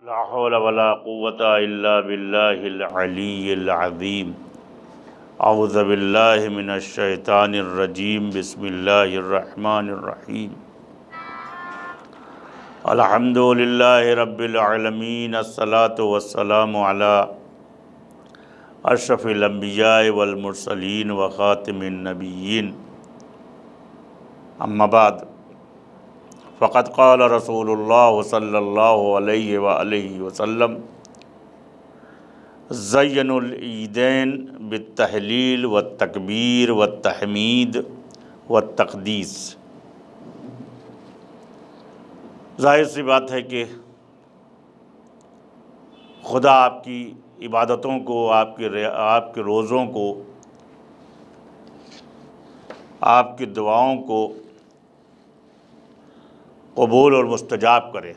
لا حول ولا قوة الا باللہ العلی العظیم۔ اعوذ باللہ من الشیطان الرجیم۔ بسم اللہ الرحمن الرحیم۔ الحمد للہ رب العالمین، الصلاة والسلام علی اشرف الانبیاء والمرسلین وخاتم النبیین، اما بعد، فقد قال رسول اللہ صلی اللہ علیہ وآلہ وسلم: زینوا العیدین بالتہلیل والتکبیر والتحمید والتقدیس۔ ظاہر سی بات ہے کہ خدا آپ کی عبادتوں کو، آپ کے روزوں کو، آپ کی دعاؤں کو قبول اور مستجاب کرے۔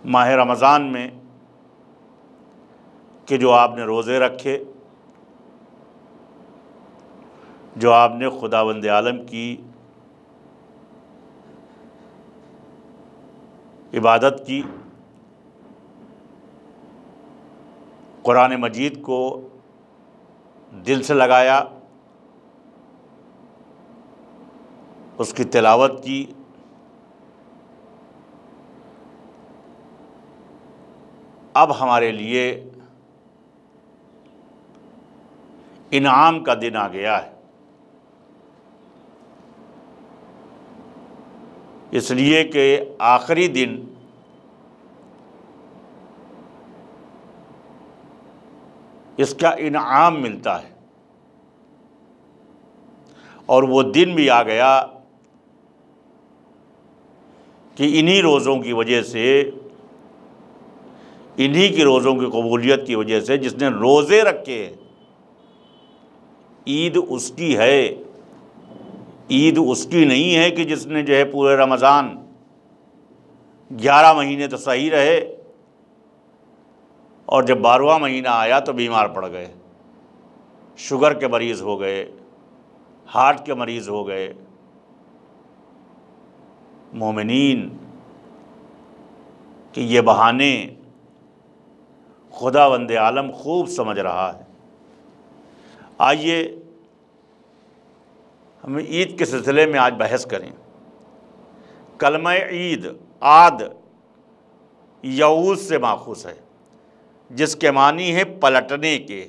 ماہ رمضان میں کہ جو آپ نے روزے رکھے، جو آپ نے خداوند عالم کی عبادت کی، قرآن مجید کو دل سے لگایا، اس کی تلاوت کی، اب ہمارے لیے انعام کا دن آ گیا ہے۔ اس لیے کہ آخری دن اس کا انعام ملتا ہے، اور وہ دن بھی آ گیا کہ انہی روزوں کی وجہ سے، انہی کی روزوں کی قبولیت کی وجہ سے جس نے روزے رکھے، عید اس کی ہے۔ عید اس کی نہیں ہے کہ جس نے جو ہے پورے رمضان 11 مہینے تو صحیح رہے، اور جب 12واں مہینہ آیا تو بیمار پڑ گئے، شوگر کے مریض ہو گئے، ہارٹ کے مریض ہو گئے۔ مومنین کہ یہ بہانے خداوند عالم خوب سمجھ رہا ہے۔ آئیے ہم عید کے سلسلے میں آج بحث کریں۔ کلمہ عید عاد یعود سے ماخوذ ہے، جس کے معنی ہے پلٹنے کے۔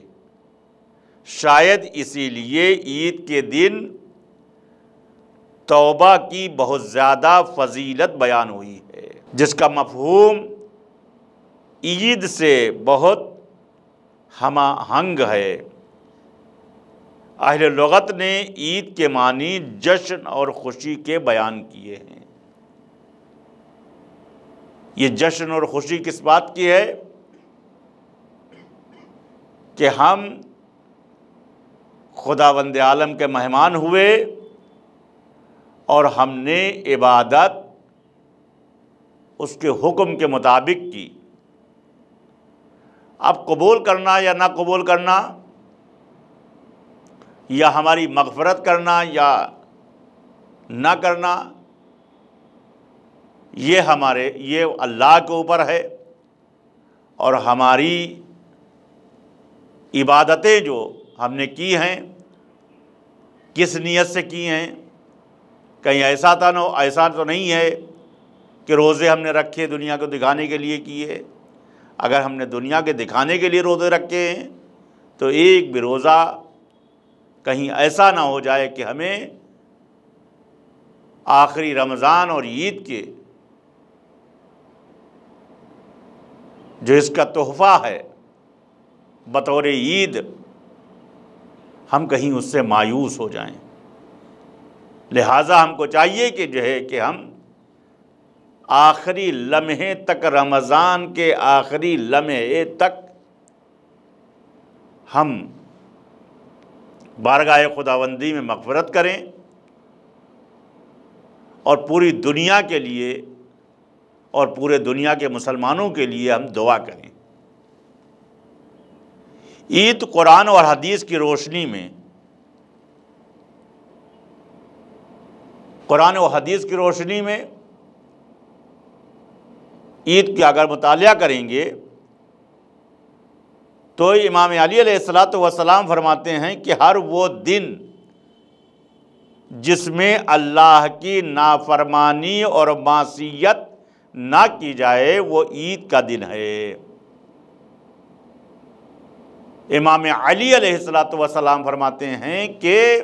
شاید اسی لیے عید کے دن توبہ کی بہت زیادہ فضیلت بیان ہوئی ہے، جس کا مفہوم عید سے بہت ہم آہنگ ہے۔ اہل لغت نے عید کے معنی جشن اور خوشی کے بیان کیے ہیں۔ یہ جشن اور خوشی کس بات کی ہے؟ کہ ہم خداوند عالم کے مہمان ہوئے اور ہم نے عبادت اس کے حکم کے مطابق کی۔ اب قبول کرنا یا نہ قبول کرنا، یا ہماری مغفرت کرنا یا نہ کرنا، یہ اللہ کے اوپر ہے، اور ہماری عبادتیں جو ہم نے کی ہیں کس نیت سے کی ہیں۔ کہیں ایسا تو نہیں ہے کہ روزے ہم نے رکھے دنیا کو دکھانے کے لیے کیے۔ اگر ہم نے دنیا کے دکھانے کے لیے روزے رکھے ہیں تو ایک بھی روزہ کہیں ایسا نہ ہو جائے کہ ہمیں آخری رمضان اور عید کے جو اس کا تحفہ ہے بطور عید، ہم کہیں اس سے مایوس ہو جائیں۔ لہٰذا ہم کو چاہیے کہ جو ہے کہ ہم آخری لمحے تک، رمضان کے آخری لمحے تک ہم بارگاہ خداوندی میں مغفرت کریں، اور پوری دنیا کے لیے اور پورے دنیا کے مسلمانوں کے لیے ہم دعا کریں۔ عید قرآن اور حدیث کی روشنی میں، قرآن و حدیث کی روشنی میں عید کا اگر مطالعہ کریں گے تو امام علی علیہ الصلوۃ والسلام فرماتے ہیں کہ ہر وہ دن جس میں اللہ کی نافرمانی اور معصیت نہ کی جائے وہ عید کا دن ہے۔ امام علی علیہ الصلوۃ والسلام فرماتے ہیں کہ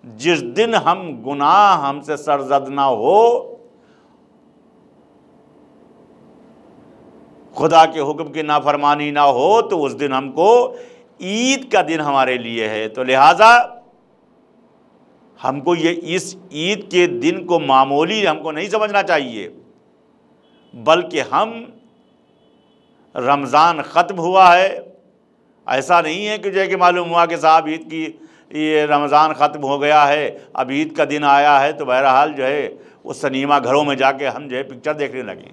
جس دن ہم گناہ ہم سے سرزد نہ ہو، خدا کے حکم کی نافرمانی نہ ہو، تو اس دن ہم کو عید کا دن ہمارے لیے ہے۔ تو لہٰذا ہم کو اس عید کے دن کو معمولی ہم کو نہیں سمجھنا چاہیے، بلکہ ہم رمضان ختم ہوا ہے، ایسا نہیں ہے کہ جو ہے کہ معلوم ہوا کہ صاحب عید کی یہ رمضان ختم ہو گیا ہے، اب عید کا دن آیا ہے تو بہرحال جو ہے وہ سنیما گھروں میں جا کے ہم جو ہے پکچر دیکھنے لگیں۔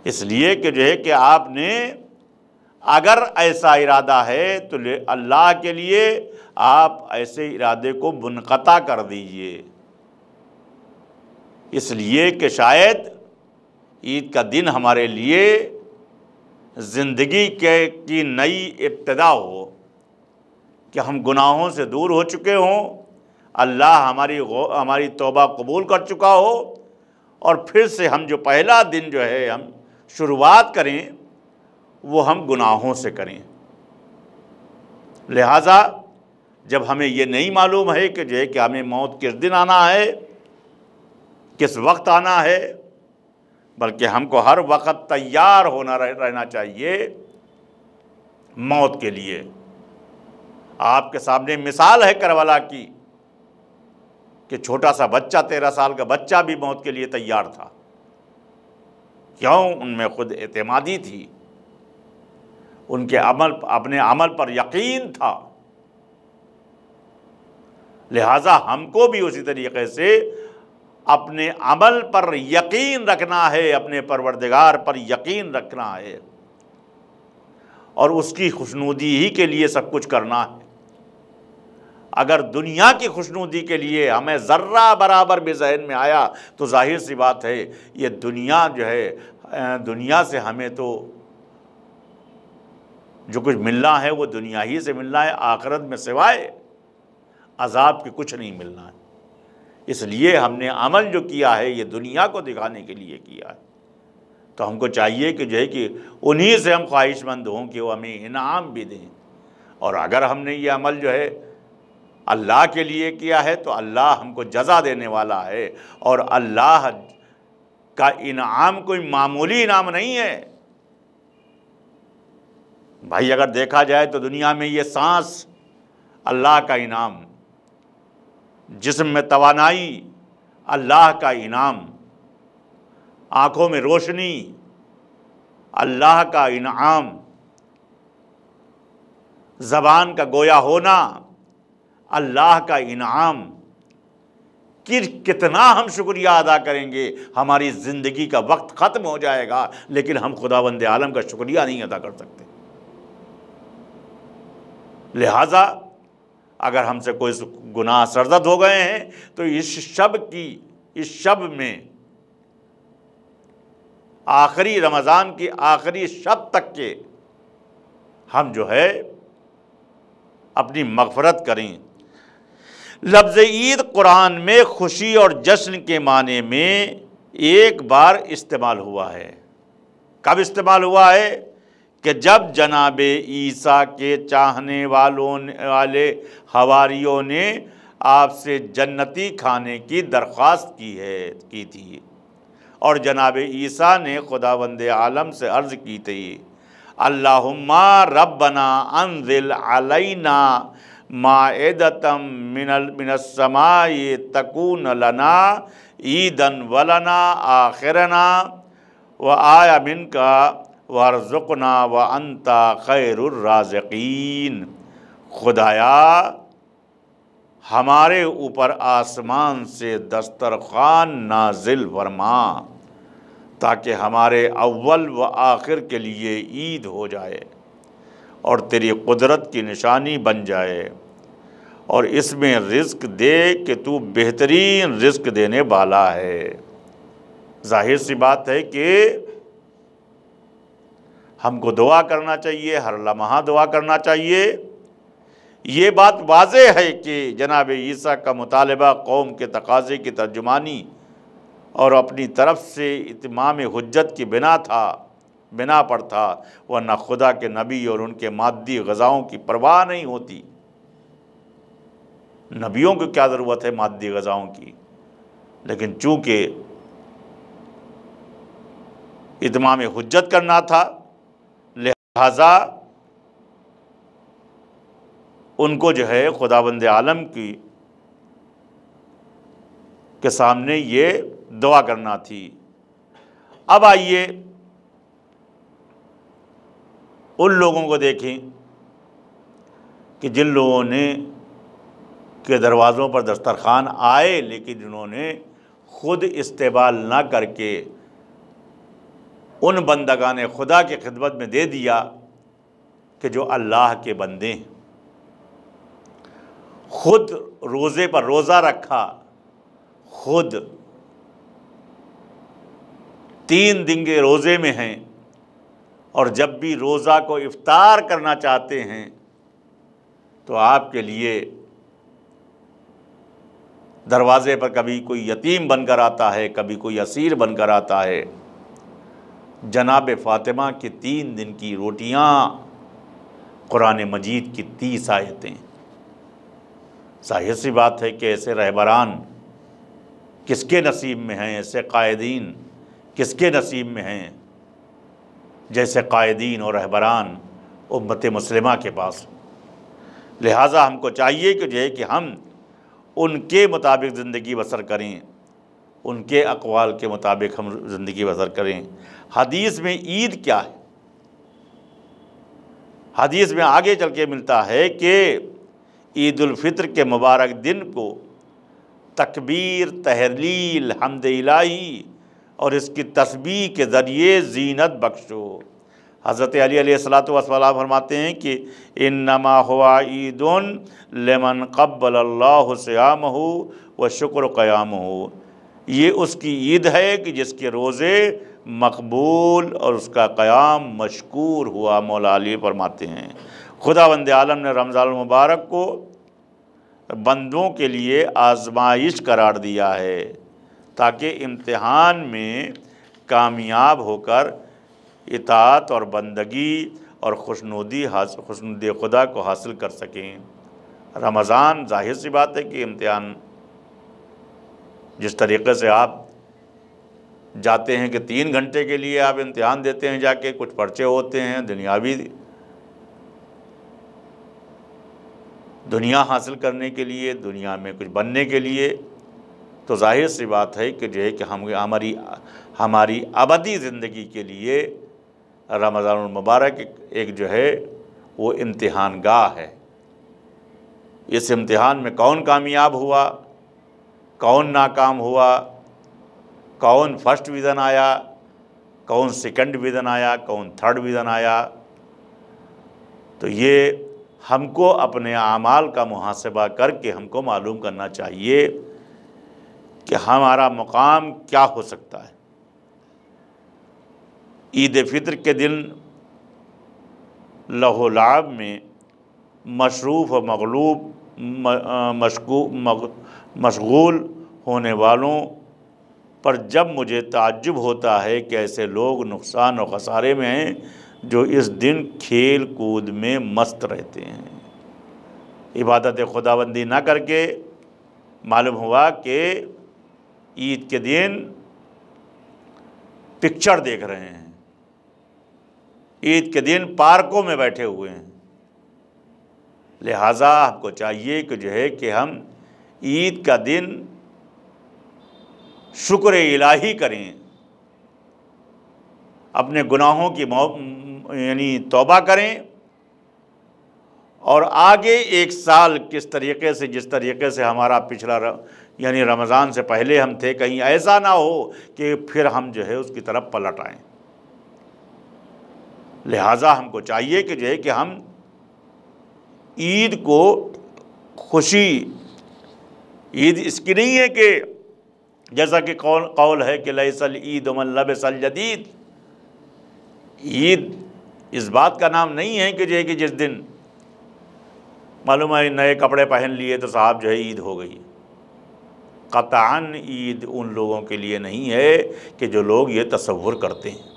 اس لیے کہ جو ہے کہ آپ نے اگر ایسا ارادہ ہے تو اللہ کے لیے آپ ایسے ارادے کو منقطع کر دیجئے، اس لیے کہ شاید عید کا دن ہمارے لیے زندگی کی نئی ابتدا ہو، کہ ہم گناہوں سے دور ہو چکے ہوں، اللہ ہماری توبہ قبول کر چکا ہو، اور پھر سے ہم جو پہلا دن جو ہے ہم شروعات کریں وہ ہم گناہوں سے کریں۔ لہٰذا جب ہمیں یہ نہیں معلوم ہے کہ جو ہے کہ ہمیں موت کس دن آنا ہے، کس وقت آنا ہے، بلکہ ہم کو ہر وقت تیار رہنا چاہیے موت کے لیے۔ آپ کے سامنے مثال ہے کربلا کی کہ چھوٹا سا بچہ 13 سال کا بچہ بھی موت کے لیے تیار تھا۔ کیوں؟ ان میں خود اعتمادی تھی، ان کے اپنے عمل پر یقین تھا۔ لہٰذا ہم کو بھی اسی طریقے سے اپنے عمل پر یقین رکھنا ہے، اپنے پروردگار پر یقین رکھنا ہے، اور اس کی خوشنودی ہی کے لیے سب کچھ کرنا ہے۔ اگر دنیا کی خوشنودی کے لیے ہمیں ذرہ برابر بھی ذہن میں آیا تو ظاہر سی بات ہے یہ دنیا جو ہے، دنیا سے ہمیں تو جو کچھ ملنا ہے وہ دنیا ہی سے ملنا ہے، آخرت میں سوائے عذاب کے کچھ نہیں ملنا ہے۔ اس لیے ہم نے عمل جو کیا ہے یہ دنیا کو دکھانے کے لیے کیا ہے، تو ہم کو چاہیے کہ جو ہے کہ انہی سے ہم خواہش مند ہوں کہ وہ ہمیں انعام بھی دیں، اور اگر ہم نے یہ عمل جو ہے اللہ کے لیے کیا ہے تو اللہ ہم کو جزا دینے والا ہے، اور اللہ کا انعام کوئی معمولی انعام نہیں ہے۔ بھائی اگر دیکھا جائے تو دنیا میں یہ سانس اللہ کا انعام، جسم میں توانائی اللہ کا انعام، آنکھوں میں روشنی اللہ کا انعام، زبان کا گویا ہونا اللہ کا انعام، کتنا ہم شکریہ ادا کریں گے، ہماری زندگی کا وقت ختم ہو جائے گا لیکن ہم خداوند عالم کا شکریہ نہیں ادا کر سکتے۔ لہٰذا اگر ہم سے کوئی گناہ سرزد ہو گئے ہیں تو اس شب میں آخری رمضان کی آخری شب تک کے ہم جو ہے اپنی مغفرت کریں۔ لفظ عید قرآن میں خوشی اور جشن کے معنی میں ایک بار استعمال ہوا ہے۔ کب استعمال ہوا ہے؟ کہ جب جناب عیسیٰ کے چاہنے والے حواریوں نے آپ سے جنتی کھانے کی درخواست کی تھی، اور جناب عیسیٰ نے خداوند عالم سے عرض کی تھی، اللہم ربنا انزل علینا مائدۃ من السماء تکون لنا عیدا ولنا آخرنا وآیۃ منک وارزقنا وانت خیر الرازقین۔ خدایا ہمارے اوپر آسمان سے دسترخوان نازل فرما تاکہ ہمارے اول و آخر کے لیے عید ہو جائے اور تیری قدرت کی نشانی بن جائے، اور اس میں رزق دے کہ تو بہترین رزق دینے والا ہے۔ ظاہر سی بات ہے کہ ہم کو دعا کرنا چاہیے، ہر لمحہ دعا کرنا چاہیے۔ یہ بات واضح ہے کہ جناب عیسیٰ کا مطالبہ قوم کے تقاضے کی ترجمانی اور اپنی طرف سے اتمام حجت کی بنا پر تھا، ورنہ خدا کے نبی اور ان کے مادی غذاؤں کی پرواہ نہیں ہوتی۔ نبیوں کو کیا ضرورت ہے مادی غذاؤں کی، لیکن چونکہ اتمام حجت کرنا تھا لہذا ان کو جو ہے خداوند عالم کے سامنے یہ دعا کرنا تھی۔ اب آئیے ان لوگوں کو دیکھیں کہ جن لوگوں نے کے دروازوں پر دسترخوان آئے لیکن جنہوں نے خود استقبال نہ کر کے ان بندگان خدا کی خدمت میں دے دیا کہ جو اللہ کے بندے ہیں، خود روزے پر روزہ رکھا، خود 3 دن کے روزے میں ہیں، اور جب بھی روزہ کو افطار کرنا چاہتے ہیں تو آپ کے لیے دروازے پر کبھی کوئی یتیم بن کر آتا ہے، کبھی کوئی اسیر بن کر آتا ہے۔ جناب فاطمہ کی 3 دن کی روٹیاں، قرآن مجید کی 30 آیتیں۔ ظاہر سی بات ہے کہ ایسے رہبران کس کے نصیب میں ہیں، ایسے قائدین کس کے نصیب میں ہیں جیسے قائدین اور رہبران امت مسلمہ کے پاس۔ لہٰذا ہم کو چاہیے کہ جو ہے کہ ہم ان کے مطابق زندگی بسر کریں، ان کے اقوال کے مطابق ہم زندگی بسر کریں۔ حدیث میں عید کیا ہے؟ حدیث میں آگے چل کے ملتا ہے کہ عید الفطر کے مبارک دن کو تکبیر، تحلیل، حمد الہی اور اس کی تسبیح کے ذریعے زینت بخشو۔ حضرت علی علیہ السلام فرماتے ہیں کہ انما ہوا عید لمن قبل اللہ صیامہ و شکر قیامہ، یہ اس کی عید ہے کہ جس کے روزے مقبول اور اس کا قیام مشکور ہوا۔ مولا علی فرماتے ہیں خداوند عالم نے رمضان المبارک کو بندوں کے لیے آزمائش قرار دیا ہے تاکہ امتحان میں کامیاب ہو کر اطاعت اور بندگی اور خوشنودی خدا کو حاصل کر سکیں۔ رمضان ظاہر سی بات ہے کہ امتحان، جس طریقے سے آپ جاتے ہیں کہ 3 گھنٹے کے لیے آپ امتحان دیتے ہیں، جا کے کچھ پرچے ہوتے ہیں دنیاوی دنیا حاصل کرنے کے لیے، دنیا میں کچھ بننے کے لیے، تو ظاہر سی بات ہے کہ جو ہے کہ ہماری ابدی زندگی کے لیے رمضان المبارک ایک جو ہے وہ امتحان گاہ ہے۔ اس امتحان میں کون کامیاب ہوا، کون ناکام ہوا، کون فرسٹ ڈویژن آیا، کون سیکنڈ ڈویژن آیا، کون تھرڈ ڈویژن آیا، تو یہ ہم کو اپنے اعمال کا محاسبہ کر کے ہم کو معلوم کرنا چاہیے کہ ہمارا مقام کیا ہو سکتا ہے۔ عید فطر کے دن لہو لعب میں مصروف و مشغول ہونے والوں پر جب مجھے تعجب ہوتا ہے کہ ایسے لوگ نقصان و خسارے میں ہیں جو اس دن کھیل کود میں مست رہتے ہیں، عبادت خداوندی نہ کر کے معلوم ہوا کہ عید کے دن پکچر دیکھ رہے ہیں، عید کے دن پارکوں میں بیٹھے ہوئے ہیں۔ لہٰذا آپ کو چاہیے کہ جو ہے کہ ہم عید کا دن شکر الہی کریں، اپنے گناہوں کی یعنی توبہ کریں، اور آگے 1 سال جس طریقے سے ہمارا پچھلا یعنی رمضان سے پہلے ہم تھے، کہیں ایسا نہ ہو کہ پھر ہم جو ہے اس کی طرف پلٹ آئیں۔ لہٰذا ہم کو چاہیے کہ جو ہے کہ ہم عید کو خوشی عید اس کی نہیں ہے کہ جیسا کہ قول ہے کہ لیس العید من لبس الجدید، عید اس بات کا نام نہیں ہے کہ جو ہے کہ جس دن معلوم ہے نئے کپڑے پہن لیے تو صاحب جو ہے عید ہو گئی۔ قطعاً عید ان لوگوں کے لیے نہیں ہے کہ جو لوگ یہ تصور کرتے ہیں،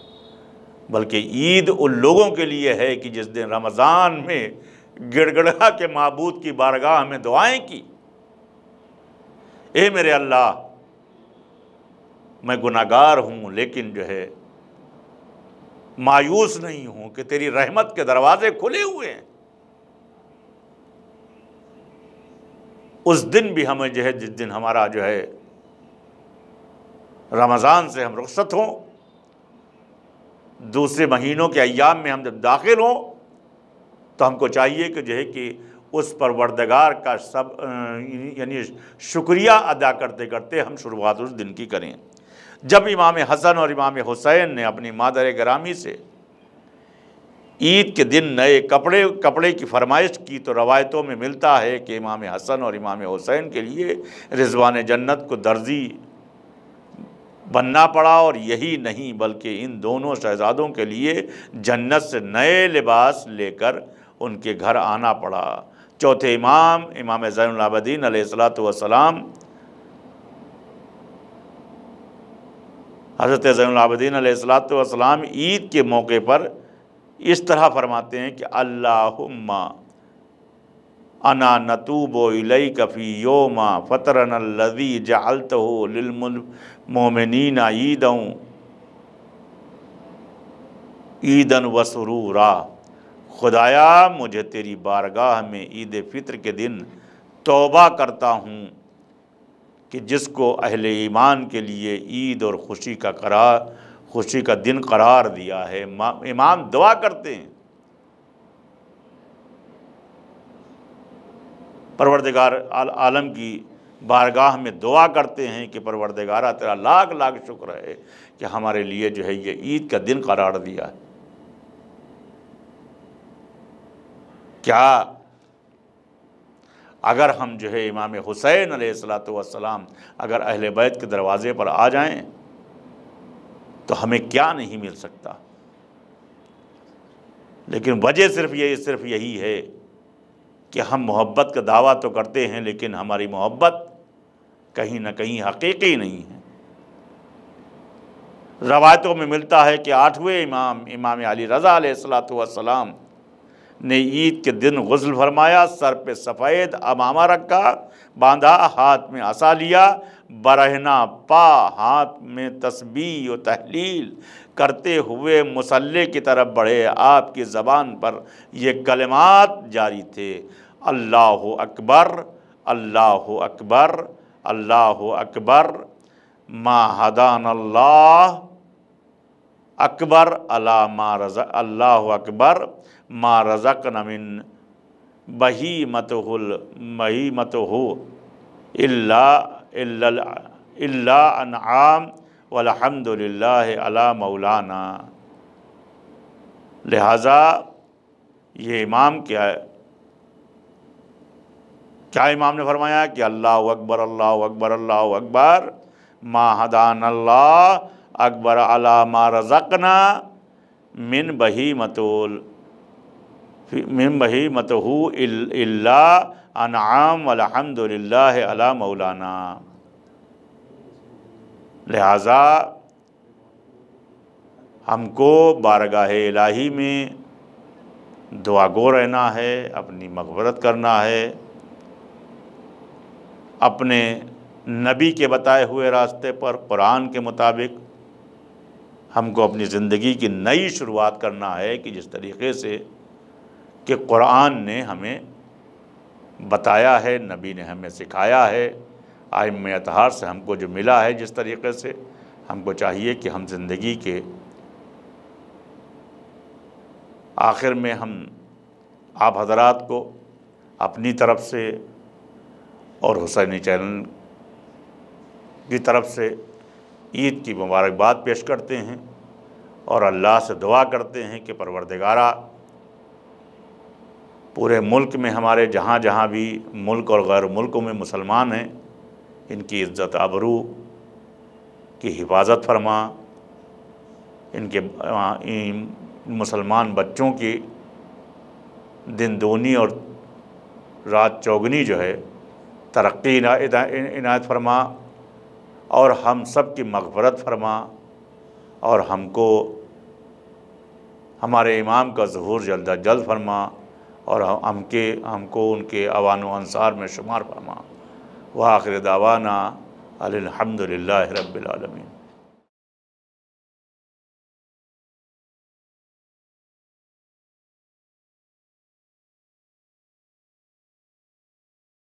بلکہ عید ان لوگوں کے لیے ہے کہ جس دن رمضان میں گڑ گڑا کے معبود کی بارگاہ میں دعائیں کی، اے میرے اللہ میں گناہگار ہوں لیکن جو ہے مایوس نہیں ہوں کہ تیری رحمت کے دروازے کھلے ہوئے ہیں۔ اس دن بھی ہمیں جو ہے جس دن ہمارا جو ہے رمضان سے ہم رخصت ہوں، دوسرے مہینوں کے ایام میں ہم جب داخل ہوں تو ہم کو چاہیے کہ جو ہے کہ اس پروردگار کا یعنی شکریہ ادا کرتے کرتے ہم شروعات اس دن کی کریں۔ جب امام حسن اور امام حسین نے اپنی مادر گرامی سے عید کے دن نئے کپڑے کی فرمائش کی تو روایتوں میں ملتا ہے کہ امام حسن اور امام حسین کے لیے رضوان جنت کو درزی بننا پڑا، اور یہی نہیں بلکہ ان دونوں شہزادوں کے لیے جنت سے نئے لباس لے کر ان کے گھر آنا پڑا۔ چوتھے امام زین العابدین علیہ السلام، حضرت زین العابدین علیہ السلام عید کے موقع پر اس طرح فرماتے ہیں کہ اللہم انا نتوب الیک فی یوم فطرنا الذی جعلتہ للمؤمنین عیدا وسرورا۔ خدایا مجھے تیری بارگاہ میں عید فطر کے دن توبہ کرتا ہوں کہ جس کو اہل ایمان کے لیے عید اور خوشی کا دن قرار دیا ہے۔ امام دعا کرتے ہیں، پروردگار عالم کی بارگاہ میں دعا کرتے ہیں کہ پروردگارہ تیرا لاکھ لاکھ شکر ہے کہ ہمارے لیے جو ہے یہ عید کا دن قرار دیا ہے۔ کیا اگر ہم جو ہے امام حسین علیہ السلام اگر اہل بیت کے دروازے پر آ جائیں تو ہمیں کیا نہیں مل سکتا؟ لیکن وجہ صرف یہی ہے کہ ہم محبت کا دعویٰ تو کرتے ہیں لیکن ہماری محبت کہیں نہ کہیں حقیقی نہیں ہے۔ روایتوں میں ملتا ہے کہ 8ویں امام علی رضا علیہ السلام نے عید کے دن غسل فرمایا، سر پہ سفید عمامہ رکھا باندھا، ہاتھ میں عصا لیا، برہنہ پا ہاتھ میں تسبیح و تحلیل کرتے ہوئے مصلی کی طرف بڑھے۔ آپ کی زبان پر یہ کلمات جاری تھے: اللہ اکبر، اللہ اکبر، اللہ اکبر، ما ہدان اللہ اکبر اللہ اکبر ما رزقنا من بہیمتہ الا انعام والحمد للہ علی مولانا۔ لہٰذا یہ امام کیا امام نے فرمایا کہ اللہ اکبر، اللہ اکبر، اللہ اکبر، ما ہدان اللہ اکبر علی ما رزقنا من بہیمتہ الا انعام والحمد للہ علی مولانا۔ لہٰذا ہم کو بارگاہ الہی میں دعا گو رہنا ہے، اپنی مغفرت کرنا ہے، اپنے نبی کے بتائے ہوئے راستے پر قرآن کے مطابق ہم کو اپنی زندگی کی نئی شروعات کرنا ہے کہ جس طریقے سے کہ قرآن نے ہمیں بتایا ہے، نبی نے ہمیں سکھایا ہے، ائمہ اطہار سے ہم کو جو ملا ہے، جس طریقے سے ہم کو چاہیے کہ ہم زندگی کے آخر میں ہم آپ حضرات کو اپنی طرف سے اور حسینی چینل کی طرف سے عید کی مبارکباد پیش کرتے ہیں اور اللہ سے دعا کرتے ہیں کہ پروردگارہ پورے ملک میں ہمارے جہاں جہاں بھی ملک اور غیر ملکوں میں مسلمان ہیں، ان کی عزت آبرو کی حفاظت فرما، ان کے مسلمان بچوں کی دن دونی اور رات چوگنی جو ہے ترقی عنایت فرما، اور ہم سب کی مغفرت فرما، اور ہم کو ہمارے امام کا ظہور جلد از جلد فرما، اور ہم کو ان کے اوان و انصار میں شمار فرما۔ وآخر دعوانا الحمد للہ رب العالمین۔